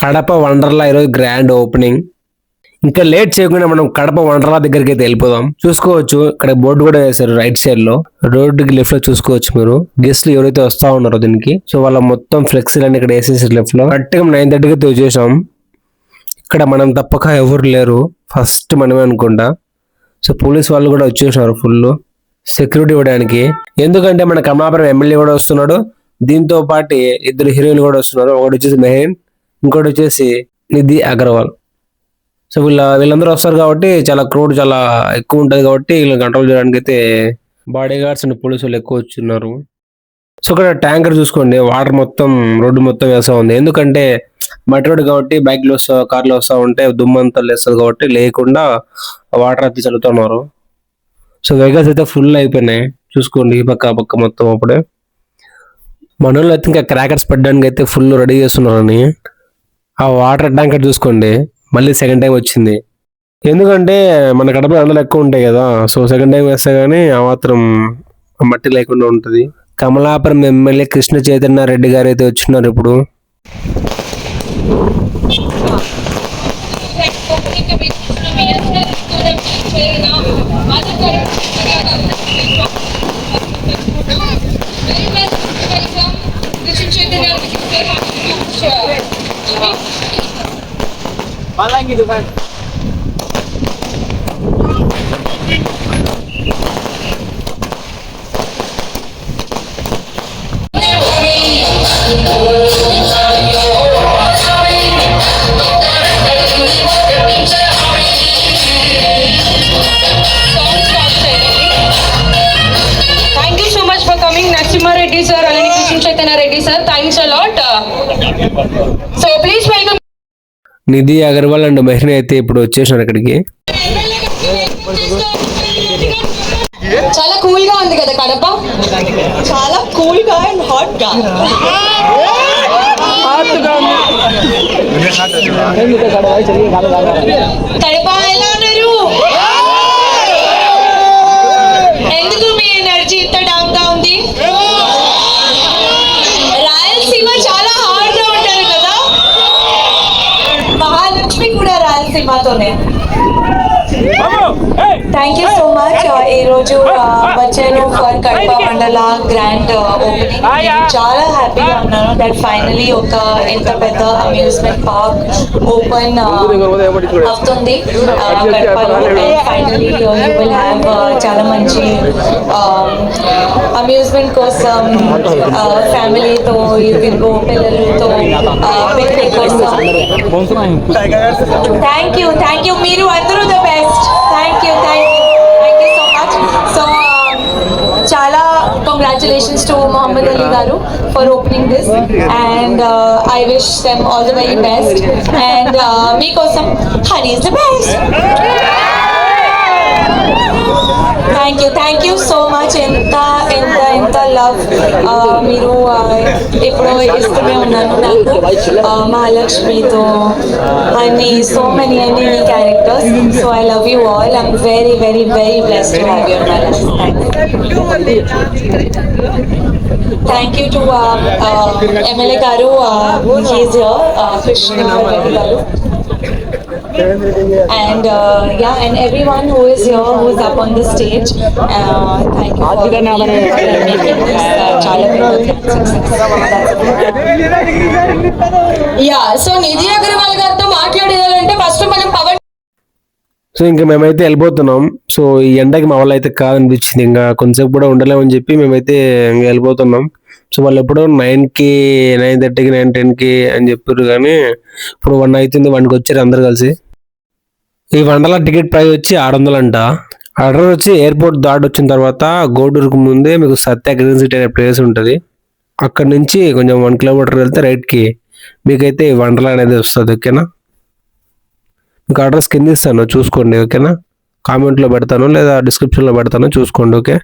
కడప వండర్లా ఈరోజు grand opening. ఇంకా late చేయకుండా మనం కడప వండర్లా దగ్గరికి అయితే వెళ్ళిపోదాం. చూసుకోవచ్చు ఇక్కడ బోర్డు కూడా వేశారు రైట్ సైడ్ లో, రోడ్డుకి లెఫ్ట్ లో చూసుకోవచ్చు మీరు. గెస్ట్లు ఎవరైతే వస్తా ఉన్నారో దీనికి, సో వాళ్ళ మొత్తం ఫ్లెక్సీలు అన్ని ఇక్కడ వేసేసారు లెఫ్ట్ లో. కరెక్ట్ గా 9:30కి అయితే వచ్చేసాం. ఇక్కడ మనం తప్పక ఎవరు లేరు, ఫస్ట్ మనమే అనుకుంటా. సో పోలీస్ వాళ్ళు కూడా వచ్చేసినారు ఫుల్ సెక్యూరిటీ ఇవ్వడానికి. ఎందుకంటే మన కమలాపురం ఎమ్మెల్యే కూడా వస్తున్నాడు, దీంతో పాటు 2 హీరోయిన్లు కూడా వస్తున్నారు. ఒకటి వచ్చేసి మెహరీన్, ఇంకోటి వచ్చేసి నిధి అగర్వాల్. సో వీళ్ళందరూ వస్తారు కాబట్టి చాలా క్రౌడ్ చాలా ఎక్కువ ఉంటుంది కాబట్టి వీళ్ళని కంట్రోల్ చేయడానికి అయితే బాడీ గార్డ్స్ అండ్ పోలీసు వాళ్ళు ఎక్కువ వచ్చున్నారు. సో ఇక్కడ ట్యాంకర్ చూసుకోండి, వాటర్ మొత్తం రోడ్డు మొత్తం వేస్తా ఉంది. ఎందుకంటే మట్టి రోడ్డు కాబట్టి బైక్లు వస్తా కార్లు వస్తా ఉంటే దుమ్మంతా లేస్తుంది కాబట్టి లేకుండా వాటర్ అయితే చల్లుతున్నారు. సో వెహికల్స్ అయితే ఫుల్ అయిపోయినాయి చూసుకోండి, ఈ పక్క ఆ పక్క మొత్తం. అప్పుడే మన వాళ్ళు అయితే ఇంకా క్రాకర్స్ పెట్టడానికి అయితే ఫుల్ రెడీ చేస్తున్నారని. ఆ వాటర్ ట్యాంకర్ చూసుకోండి, మళ్ళీ సెకండ్ టైం వచ్చింది. ఎందుకంటే మన కడపలో ఎండలు ఎక్కువ ఉంటాయి కదా, సో సెకండ్ టైం వేస్తే గానీ ఆ మాత్రం మట్టి లేకుండా ఉంటుంది. కమలాపురం ఎమ్మెల్యే కృష్ణ చైతన్య రెడ్డి గారు అయితే వచ్చినారు ఇప్పుడు. Reddy sir, Alani Krishna Chaitanya Reddy sir, thanks a lot. So please welcome. Nidhi Agarwal and Mehreen అయితే ఇప్పుడు వచ్చేసారు ఇక్కడికి. చాలా కూల్ గా ఉంది కదా కడప, చాలా కూల్ గా అండ్ హాట్ గా. కడప ఎలా ఉన్నారు? ఎందుకు మీ ఎనర్జీ ఇంత డౌన్ గా ఉంది? రాయలసీమ చాలా హార్డ్ గా ఉంటారు కదా, మహాలక్ష్మి కూడా రాయలసీమతోనే. Thank you so much. ఈ రోజు వచ్చాను ఫర్ కడప మండల గ్రాండ్ ఓపెనింగ్. చాలా హ్యాపీగా ఉన్నాను దట్ ఫైనలీ ఒక ఇంత పెద్ద అమ్యూజ్మెంట్ పార్క్ ఓపెన్ అవుతుంది కడపలో. ఫైనలీ యూ విల్ హ్యావ్ చాలా మంచి అమ్యూజ్మెంట్ కోసం ఫ్యామిలీతో యూ విల్ గో, పిల్లలతో పిక్నిక్ కోసం. థ్యాంక్ యూ మీరు అందరూ the best. Thank you so much. So చాలా congratulations to Mohammed Ali garu for opening this and I wish them all the very best. And మీకోసం honey is the best. Thank you so much. ఎంత love మీరు ఎప్పుడో ఇస్తూనే ఉన్నాను నాకు, మహాలక్ష్మితో అన్ని so many characters. So I love you all. I'm very very very blessed to have you in my life. Thank you to MLA garu, he is here, Krishna Reddy garu. And and everyone who is here, who is up on the stage, thank you for making this chala success. So Nidhi Agarwal గారితో మాట్లాడాలంటే first మనం Pawan. So ఇంకా మేమైతే వెళ్ళిపోతున్నాం. So ఈ ఎండకి మా వాళ్ళు అయితే కాదనిపించింది, ఇంకా కొంచెంసేపు కూడా ఉండలేమని చెప్పి మేమైతే ఇంకా వెళ్ళిపోతున్నాం. సో వాళ్ళు ఎప్పుడో 9కి 9:30కి 9:10కి అని చెప్పారు, కానీ ఇప్పుడు 1 అవుతుంది, 1కి వచ్చారు అందరు కలిసి. ఈ వండర్లా టికెట్ ప్రైస్ వచ్చి 600 అంట. ఆర్డర్ వచ్చి ఎయిర్పోర్ట్ దాటి వచ్చిన తర్వాత గోడూరుకు ముందే మీకు సత్య గ్రీన్ సిటీ అనే ప్లేస్ ఉంటుంది. అక్కడ నుంచి కొంచెం 1 కిలోమీటర్ వెళ్తే రైట్కి మీకైతే ఈ వండర్లా అనేది వస్తుంది. ఓకేనా, మీకు అడ్రస్ కింద ఇస్తాను చూసుకోండి. ఓకేనా, కామెంట్లో పెడతాను లేదా డిస్క్రిప్షన్లో పెడతాను చూసుకోండి. ఓకే.